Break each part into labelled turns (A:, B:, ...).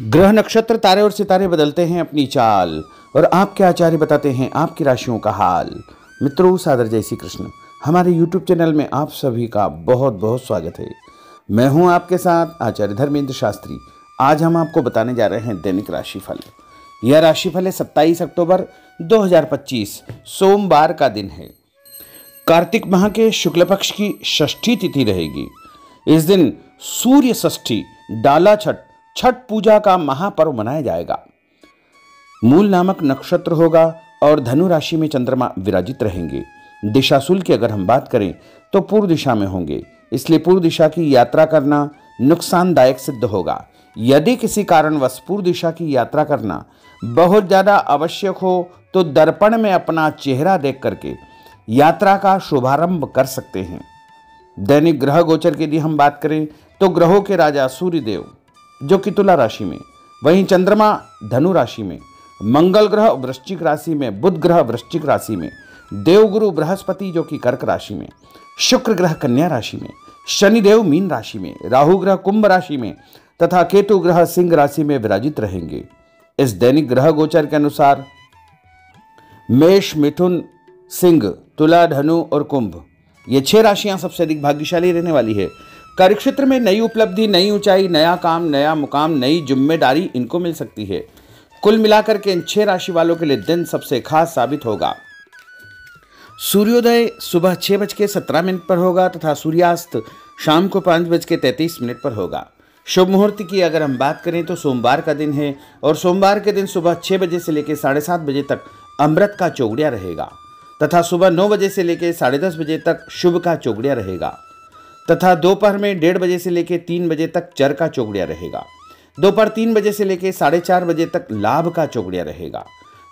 A: ग्रह नक्षत्र तारे और सितारे बदलते हैं अपनी चाल और आपके आचार्य बताते हैं आपकी राशियों का हाल। मित्रों, सादर जय श्री कृष्ण। हमारे YouTube चैनल में आप सभी का बहुत बहुत स्वागत है। मैं हूं आपके साथ आचार्य धर्मेंद्र शास्त्री। आज हम आपको बताने जा रहे हैं दैनिक राशिफल। यह राशिफल है 27 अक्टूबर 2025 सोमवार का दिन है। कार्तिक माह के शुक्ल पक्ष की षष्ठी तिथि रहेगी। इस दिन सूर्य षष्ठी डाला छठ पूजा का महापर्व मनाया जाएगा। मूल नामक नक्षत्र होगा और धनु राशि में चंद्रमा विराजित रहेंगे। दिशाशूल की अगर हम बात करें तो पूर्व दिशा में होंगे, इसलिए पूर्व दिशा की यात्रा करना नुकसानदायक सिद्ध होगा। यदि किसी कारणवश पूर्व दिशा की यात्रा करना बहुत ज्यादा आवश्यक हो तो दर्पण में अपना चेहरा देख करके यात्रा का शुभारंभ कर सकते हैं। दैनिक ग्रह गोचर की यदि हम बात करें तो ग्रहों के राजा सूर्यदेव जो कि तुला राशि में, वहीं चंद्रमा धनु राशि में, मंगल ग्रह वृश्चिक राशि में, बुध ग्रह वृश्चिक राशि में, देवगुरु बृहस्पति जो कि कर्क राशि में, शुक्र ग्रह कन्या राशि में, शनिदेव मीन राशि में, राहु ग्रह कुंभ राशि में तथा केतु ग्रह सिंह राशि में विराजित रहेंगे। इस दैनिक ग्रह गोचर के अनुसार मेष, मिथुन, सिंह, तुला, धनु और कुंभ ये 6 राशियां सबसे अधिक भाग्यशाली रहने वाली है। कार्य क्षेत्र में नई उपलब्धि, नई ऊंचाई, नया काम, नया मुकाम, नई जिम्मेदारी इनको मिल सकती है। कुल मिलाकर के इन 6 राशि वालों के लिए दिन सबसे खास साबित होगा। सूर्योदय सुबह 6:17 पर होगा तथा सूर्यास्त शाम को 5:33 पर होगा। शुभ मुहूर्त की अगर हम बात करें तो सोमवार का दिन है और सोमवार के दिन सुबह 6 बजे से लेकर 7:30 बजे तक अमृत का चौगड़िया रहेगा तथा सुबह 9 बजे से लेकर 10:30 बजे तक शुभ का चौगड़िया रहेगा तथा दोपहर में 1:30 बजे से लेकर 3 बजे तक चर का चौगड़िया रहेगा। दोपहर 3 बजे से लेकर 4:30 बजे तक लाभ का चौगड़िया रहेगा।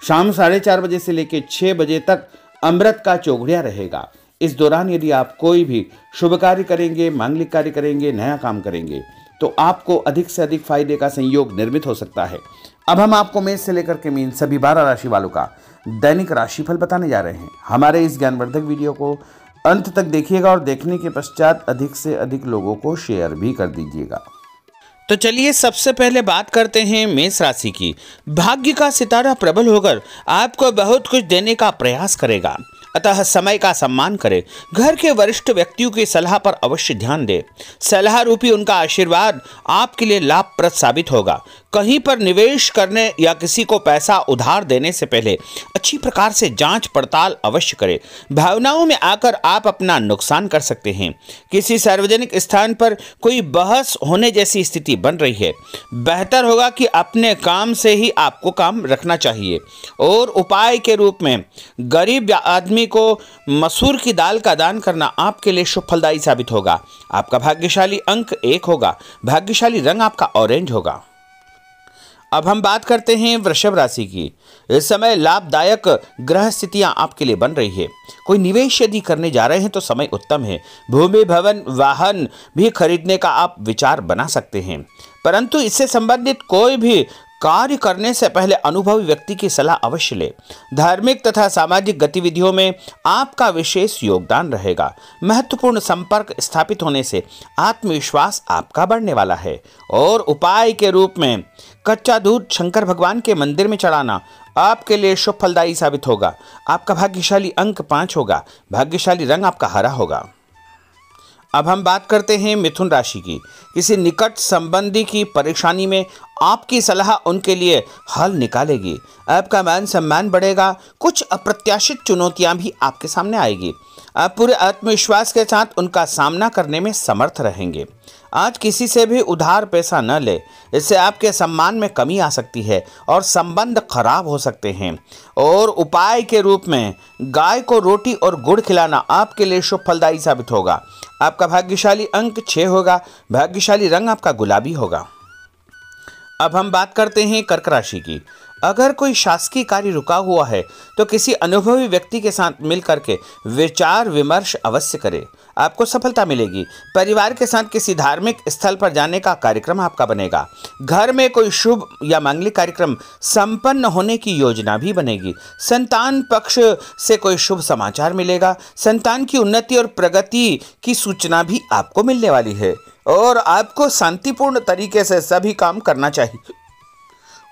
A: शाम 4:30 बजे से लेकर 6 बजे तक अमृत का चौगड़िया रहेगा। इस दौरान यदि आप कोई भी शुभ कार्य करेंगे, मांगलिक कार्य करेंगे, नया काम करेंगे तो आपको अधिक से अधिक फायदे का संयोग निर्मित हो सकता है। अब हम आपको मेष से लेकर के मीन सभी 12 राशि वालों का दैनिक राशिफल बताने जा रहे हैं। हमारे इस ज्ञानवर्धक वीडियो को अंत तक देखिएगा और देखने के पश्चात अधिक से अधिक लोगों को शेयर भी कर दीजिएगा।
B: तो चलिए सबसे पहले बात करते हैं मेष राशि की। भाग्य का सितारा प्रबल होकर आपको बहुत कुछ देने का प्रयास करेगा, अतः समय का सम्मान करें। घर के वरिष्ठ व्यक्तियों की सलाह पर अवश्य ध्यान दें। सलाह रूपी उनका आशीर्वाद आपके लिए लाभप्रद साबित होगा। कहीं पर निवेश करने या किसी को पैसा उधार देने से पहले अच्छी प्रकार से जांच पड़ताल अवश्य करें। भावनाओं में आकर आप अपना नुकसान कर सकते हैं। किसी सार्वजनिक स्थान पर कोई बहस होने जैसी स्थिति बन रही है। बेहतर होगा कि अपने काम से ही आपको काम रखना चाहिए। और उपाय के रूप में गरीब आदमी को मसूर की दाल का दान करना आपके लिए शुभ फलदायी साबित होगा। आपका भाग्यशाली अंक 1 होगा। भाग्यशाली रंग आपका ऑरेंज होगा। अब हम बात करते हैं वृषभ राशि की। इस समय लाभदायक ग्रह स्थितियां आपके लिए बन रही है। कोई निवेश यदि करने जा रहे हैं तो समय उत्तम है। भूमि, भवन, वाहन भी खरीदने का आप विचार बना सकते हैं, परंतु इससे संबंधित कोई भी कार्य करने से पहले अनुभवी व्यक्ति की सलाह अवश्य ले। धार्मिक तथा सामाजिक गतिविधियों में आपका विशेष योगदान रहेगा। महत्वपूर्ण संपर्क स्थापित होने से आत्मविश्वास आपका बढ़ने वाला है। और उपाय के रूप में कच्चा दूध शंकर भगवान के मंदिर में चढ़ाना आपके लिए शुभ फलदायी साबित होगा। आपका भाग्यशाली अंक 5 होगा। भाग्यशाली रंग आपका हरा होगा। अब हम बात करते हैं मिथुन राशि की। किसी निकट संबंधी की परेशानी में आपकी सलाह उनके लिए हल निकालेगी। आपका मान सम्मान बढ़ेगा। कुछ अप्रत्याशित चुनौतियां भी आपके सामने आएगी। आप पूरे आत्मविश्वास के साथ उनका सामना करने में समर्थ रहेंगे। आज किसी से भी उधार पैसा न ले, इससे आपके सम्मान में कमी आ सकती है और संबंध खराब हो सकते हैं। और उपाय के रूप में गाय को रोटी और गुड़ खिलाना आपके लिए शुभ फलदायी साबित होगा। आपका भाग्यशाली अंक 6 होगा। भाग्यशाली रंग आपका गुलाबी होगा। अब हम बात करते हैं कर्क राशि की। अगर कोई शासकीय कार्य रुका हुआ है तो किसी अनुभवी व्यक्ति के साथ मिलकर के विचार विमर्श अवश्य करें। आपको सफलता मिलेगी। परिवार के साथ किसी धार्मिक स्थल पर जाने का कार्यक्रम आपका बनेगा। घर में कोई शुभ या मांगलिक कार्यक्रम संपन्न होने की योजना भी बनेगी। संतान पक्ष से कोई शुभ समाचार मिलेगा। संतान की उन्नति और प्रगति की सूचना भी आपको मिलने वाली है और आपको शांतिपूर्ण तरीके से सभी काम करना चाहिए।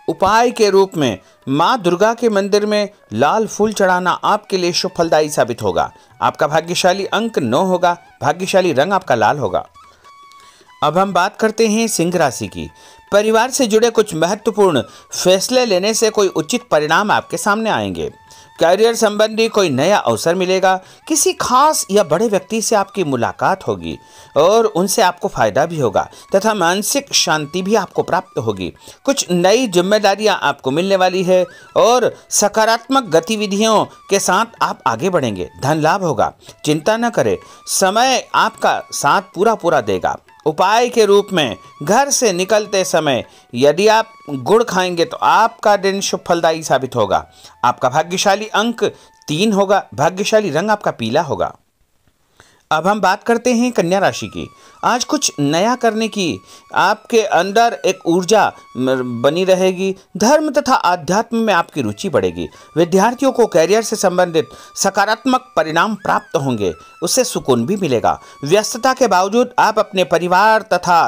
B: उपाय के रूप में माँ दुर्गा के मंदिर में लाल फूल चढ़ाना आपके लिए शुभ फलदायी साबित होगा। आपका भाग्यशाली अंक 9 होगा। भाग्यशाली रंग आपका लाल होगा। अब हम बात करते हैं सिंह राशि की। परिवार से जुड़े कुछ महत्वपूर्ण फैसले लेने से कोई उचित परिणाम आपके सामने आएंगे। करियर संबंधी कोई नया अवसर मिलेगा। किसी खास या बड़े व्यक्ति से आपकी मुलाकात होगी और उनसे आपको फायदा भी होगा तथा मानसिक शांति भी आपको प्राप्त होगी। कुछ नई जिम्मेदारियां आपको मिलने वाली है और सकारात्मक गतिविधियों के साथ आप आगे बढ़ेंगे। धन लाभ होगा। चिंता न करें, समय आपका साथ पूरा देगा। उपाय के रूप में घर से निकलते समय यदि आप गुड़ खाएंगे तो आपका दिन शुभ फलदायी साबित होगा। आपका भाग्यशाली अंक 3 होगा। भाग्यशाली रंग आपका पीला होगा। अब हम बात करते हैं कन्या राशि की। आज कुछ नया करने की आपके अंदर एक ऊर्जा बनी रहेगी। धर्म तथा आध्यात्म में आपकी रुचि बढ़ेगी। विद्यार्थियों को कैरियर से संबंधित सकारात्मक परिणाम प्राप्त होंगे, उससे सुकून भी मिलेगा। व्यस्तता के बावजूद आप अपने परिवार तथा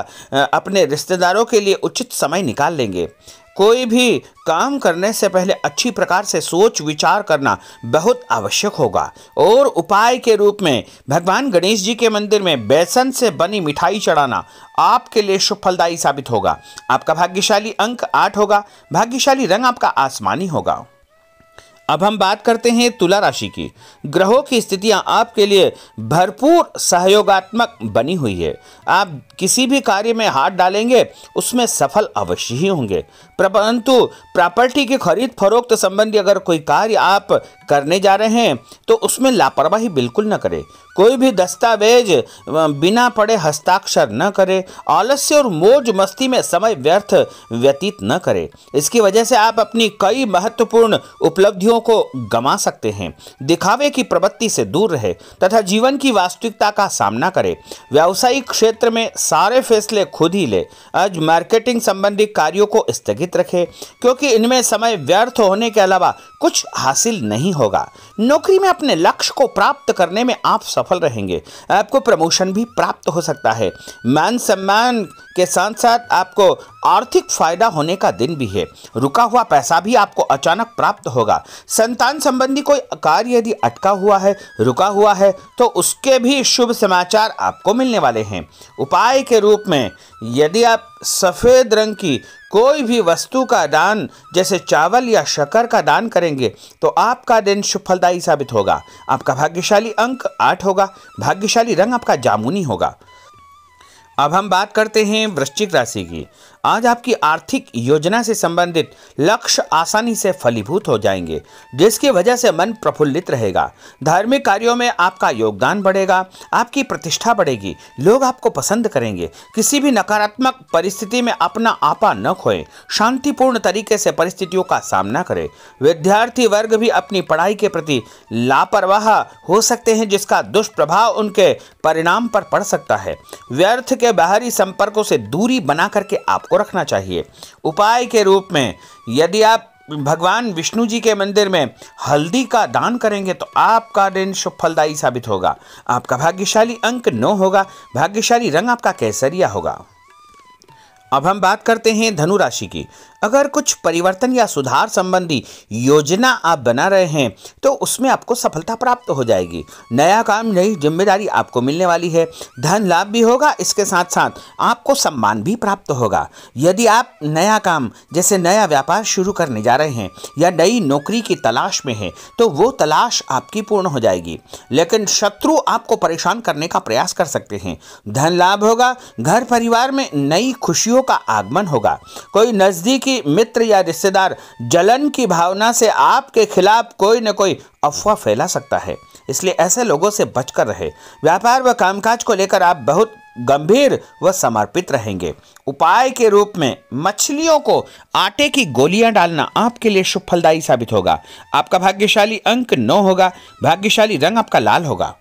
B: अपने रिश्तेदारों के लिए उचित समय निकाल लेंगे। कोई भी काम करने से पहले अच्छी प्रकार से सोच विचार करना बहुत आवश्यक होगा। और उपाय के रूप में भगवान गणेश जी के मंदिर में बेसन से बनी मिठाई चढ़ाना आपके लिए शुभ फलदायी साबित होगा। आपका भाग्यशाली अंक 8 होगा। भाग्यशाली रंग आपका आसमानी होगा। अब हम बात करते हैं तुला राशि की। ग्रहों की स्थितियां आपके लिए भरपूर सहयोगात्मक बनी हुई है। आप किसी भी कार्य में हाथ डालेंगे उसमें सफल अवश्य ही होंगे। परंतु प्रॉपर्टी की खरीद फरोख्त संबंधी अगर कोई कार्य आप करने जा रहे हैं तो उसमें लापरवाही बिल्कुल न करें। कोई भी दस्तावेज बिना पढ़े हस्ताक्षर न करें। आलस्य और मौज मस्ती में समय व्यतीत न करें। इसकी वजह से आप अपनी कई महत्वपूर्ण उपलब्धियों को गंवा सकते हैं। दिखावे की प्रवृत्ति से दूर रहे तथा जीवन की वास्तविकता का सामना करें। व्यावसायिक क्षेत्र में सारे फैसले खुद ही ले। आज मार्केटिंग संबंधी कार्यों को स्थगित रखें क्योंकि इनमें समय व्यर्थ होने के अलावा कुछ हासिल नहीं होगा। नौकरी में अपने लक्ष्य को प्राप्त करने में आप सफल रहेंगे। आपको प्रमोशन भी प्राप्त हो सकता है। मान सम्मान के साथ साथ आपको आर्थिक फायदा होने का दिन भी है। रुका हुआ पैसा भी आपको अचानक प्राप्त होगा। संतान संबंधी कोई कार्य यदि अटका हुआ है, रुका हुआ है तो उसके भी शुभ समाचार आपको मिलने वाले हैं। उपाय के रूप में यदि आप सफेद रंग की कोई भी वस्तु का दान जैसे चावल या शक्कर का दान करेंगे तो आपका दिन शुभ फलदायी साबित होगा। आपका भाग्यशाली अंक 8 होगा। भाग्यशाली रंग आपका जामुनी होगा। अब हम बात करते हैं वृश्चिक राशि की। आज आपकी आर्थिक योजना से संबंधित लक्ष्य आसानी से फलीभूत हो जाएंगे, जिसकी वजह से मन प्रफुल्लित रहेगा। धार्मिक कार्यों में आपका योगदान बढ़ेगा। आपकी प्रतिष्ठा बढ़ेगी। लोग आपको पसंद करेंगे। किसी भी नकारात्मक परिस्थिति में अपना आपा न खोएं। शांतिपूर्ण तरीके से परिस्थितियों का सामना करें। विद्यार्थी वर्ग भी अपनी पढ़ाई के प्रति लापरवाह हो सकते हैं, जिसका दुष्प्रभाव उनके परिणाम पर पड़ सकता है। व्यर्थ के बाहरी संपर्कों से दूरी बना करके आपको रखना चाहिए। उपाय के रूप में यदि आप भगवान विष्णु जी के मंदिर में हल्दी का दान करेंगे तो आपका दिन शुभ फलदायी साबित होगा। आपका भाग्यशाली अंक 9 होगा। भाग्यशाली रंग आपका केसरिया होगा। अब हम बात करते हैं धनु राशि की। अगर कुछ परिवर्तन या सुधार संबंधी योजना आप बना रहे हैं तो उसमें आपको सफलता प्राप्त हो जाएगी। नया काम, नई जिम्मेदारी आपको मिलने वाली है। धन लाभ भी होगा। इसके साथ साथ आपको सम्मान भी प्राप्त होगा। यदि आप नया काम जैसे नया व्यापार शुरू करने जा रहे हैं या नई नौकरी की तलाश में हैं तो वो तलाश आपकी पूर्ण हो जाएगी, लेकिन शत्रु आपको परेशान करने का प्रयास कर सकते हैं। धन लाभ होगा। घर परिवार में नई खुशियों का आगमन होगा। कोई नजदीकी मित्र या रिश्तेदार जलन की भावना से आपके खिलाफ कोई न कोई अफवाह फैला सकता है, इसलिए ऐसे लोगों से बचकर रहे। व्यापार व कामकाज को लेकर आप बहुत गंभीर व समर्पित रहेंगे। उपाय के रूप में मछलियों को आटे की गोलियां डालना आपके लिए शुभ फलदायी साबित होगा। आपका भाग्यशाली अंक 9 होगा। भाग्यशाली रंग आपका लाल होगा।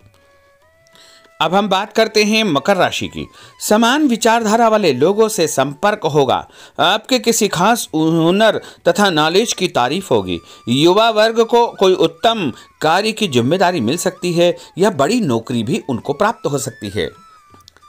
B: अब हम बात करते हैं मकर राशि की। समान विचारधारा वाले लोगों से संपर्क होगा। आपके किसी खास हुनर तथा नॉलेज की तारीफ होगी। युवा वर्ग को कोई उत्तम कार्य की जिम्मेदारी मिल सकती है या बड़ी नौकरी भी उनको प्राप्त हो सकती है।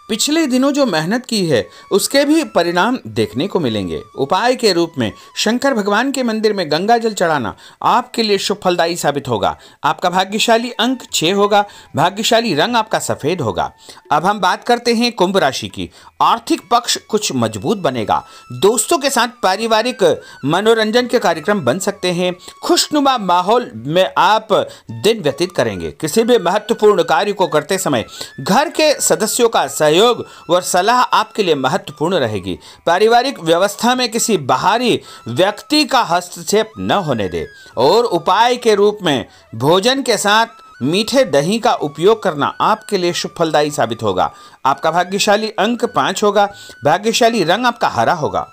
B: पिछले दिनों जो मेहनत की है उसके भी परिणाम देखने को मिलेंगे। उपाय के रूप में शंकर भगवान के मंदिर में गंगा जल चढ़ाना आपके लिए शुभ फलदायी साबित होगा। आपका भाग्यशाली अंक 6 होगा। भाग्यशाली रंग आपका सफेद होगा। अब हम बात करते हैं कुंभ राशि की। आर्थिक पक्ष कुछ मजबूत बनेगा। दोस्तों के साथ पारिवारिक मनोरंजन के कार्यक्रम बन सकते हैं। खुशनुमा माहौल में आप दिन व्यतीत करेंगे। किसी भी महत्वपूर्ण कार्य को करते समय घर के सदस्यों का सहयोग और सलाह आपके लिए महत्वपूर्ण रहेगी। पारिवारिक व्यवस्था में किसी बाहरी व्यक्ति का हस्तक्षेप न होने दे। और उपाय के रूप में भोजन के साथ मीठे दही का उपयोग करना आपके लिए शुभ फलदायी साबित होगा। आपका भाग्यशाली अंक 5 होगा। भाग्यशाली रंग आपका हरा होगा।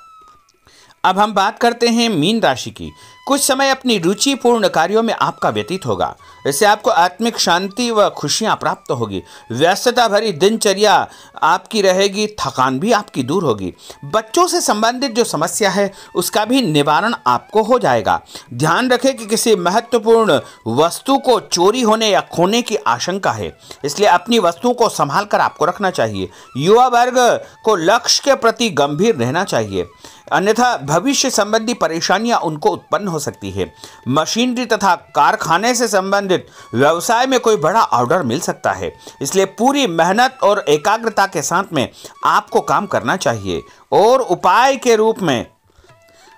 B: अब हम बात करते हैं मीन राशि की। कुछ समय अपनी रुचिपूर्ण कार्यों में आपका व्यतीत होगा। इससे आपको आत्मिक शांति व खुशियां प्राप्त होगी। व्यस्तता भरी दिनचर्या आपकी रहेगी। थकान भी आपकी दूर होगी। बच्चों से संबंधित जो समस्या है उसका भी निवारण आपको हो जाएगा। ध्यान रखें कि किसी महत्वपूर्ण वस्तु को चोरी होने या खोने की आशंका है, इसलिए अपनी वस्तुओं को संभाल कर आपको रखना चाहिए। युवा वर्ग को लक्ष्य के प्रति गंभीर रहना चाहिए, अन्यथा भविष्य संबंधी परेशानियां उनको उत्पन्न हो सकती है। मशीनरी तथा कारखाने से संबंधित व्यवसाय में कोई बड़ा ऑर्डर मिल सकता है, इसलिए पूरी मेहनत और एकाग्रता के साथ में आपको काम करना चाहिए। और उपाय के रूप में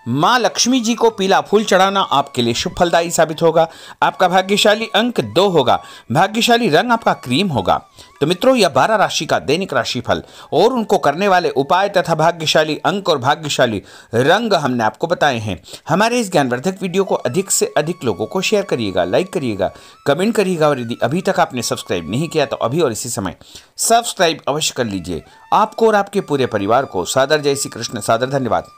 B: माँ लक्ष्मी जी को पीला फूल चढ़ाना आपके लिए शुभ फलदायी साबित होगा। आपका भाग्यशाली अंक 2 होगा। भाग्यशाली रंग आपका क्रीम होगा। तो मित्रों, यह 12 राशि का दैनिक राशिफल और उनको करने वाले उपाय तथा भाग्यशाली अंक और भाग्यशाली रंग हमने आपको बताए हैं। हमारे इस ज्ञानवर्धक वीडियो को अधिक से अधिक लोगों को शेयर करिएगा, लाइक करिएगा, कमेंट करिएगा और यदि अभी तक आपने सब्सक्राइब नहीं किया तो अभी और इसी समय सब्सक्राइब अवश्य कर लीजिए। आपको और आपके पूरे परिवार को सादर जय श्री कृष्ण, सादर धन्यवाद।